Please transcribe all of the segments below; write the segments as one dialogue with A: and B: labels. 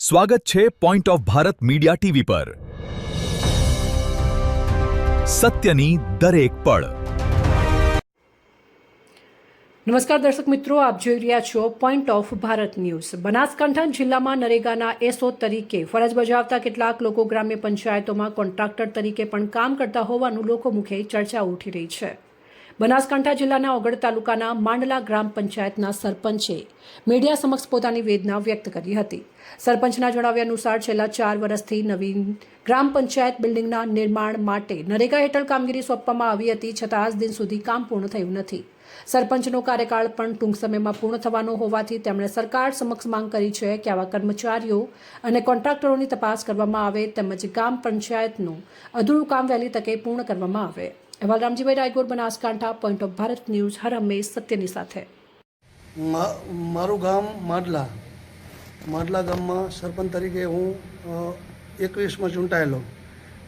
A: સ્વાગત છે point of Bharat media TV પર સત્યની દરેક પળ।
B: નમસ્કાર દર્શક મિત્રો, આપ જોઈ રહ્યા છો point of Bharat news. Banaskantha જિલ્લામાં નરેગાના એસઓ તરીકે ફરજ બજાવતા કેટલાક લોકો ગ્રામ્ય પંચાયતોમાં કોન્ટ્રાક્ટર તરીકે પણ કામ કરતા હોવાનું લોકો મુખે ચર્ચા ઉઠી રહી છે। બનાસકાંઠા જિલ્લાના ઓગળ તાલુકાના માંડલા ગ્રામ પંચાયતના સરપંચે મીડિયા સમક્ષ પોતાની વેદના વ્યક્ત કરી હતી। સરપંચના જણાવ્યા અનુસાર છેલ્લા 4 વર્ષથી નવીન ગ્રામ પંચાયત બિલ્ડિંગના નિર્માણ માટે નરેગા હેઠળ કામગીરી સોંપવામાં આવી હતી, છતાં આજ દિન સુધી કામ પૂર્ણ થયું નથી। સરપંચનો કાર્યકાળ પણ ટૂંક સમયમાં પૂર્ણ થવાનો હોવાથી તેમણે સરકાર સમક્ષ માંગ કરી છે કે આવા કર્મચારીઓ અને કોન્ટ્રાક્ટરોની તપાસ કરવામાં આવે તેમજ ગ્રામ પંચાયતનું અધૂરું કામ વહેલી તકે પૂર્ણ કરવામાં આવે। અહેવાલ Ramjibhai Raigor, Banaskantha, point of Bharat news, હર હંમેશ સત્યની સાથે।
C: મારું ગામ માંડલા ગામમાં સરપંચ તરીકે હું 21માં ચૂંટાયેલો।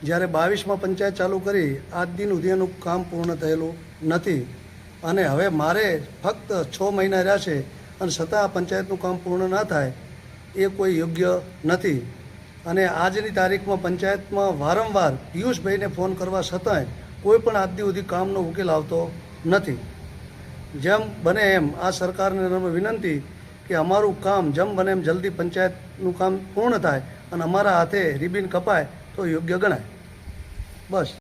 C: જ્યારે 22માં પંચાયત ચાલુ કરી આજ દિન સુધી એનું કામ પૂર્ણ થયેલું નથી અને હવે મારે ફક્ત 6 મહિના રહ્યા છે અને છતાં પંચાયતનું કામ પૂર્ણ ના થાય એ કોઈ યોગ્ય નથી। અને આજની તારીખમાં પંચાયતમાં વારંવાર પિયુષભાઈને ફોન કરવા છતાંય કોઈ પણ આજ સુધી કામનો ઉકેલ આવતો નથી। જેમ બને એમ આ સરકારને વિનંતી કે અમારું કામ જેમ બને એમ જલ્દી પંચાયતનું કામ પૂર્ણ થાય અને અમારા હાથે રિબિન કપાય તો યોગ્ય ગણાય। બસ।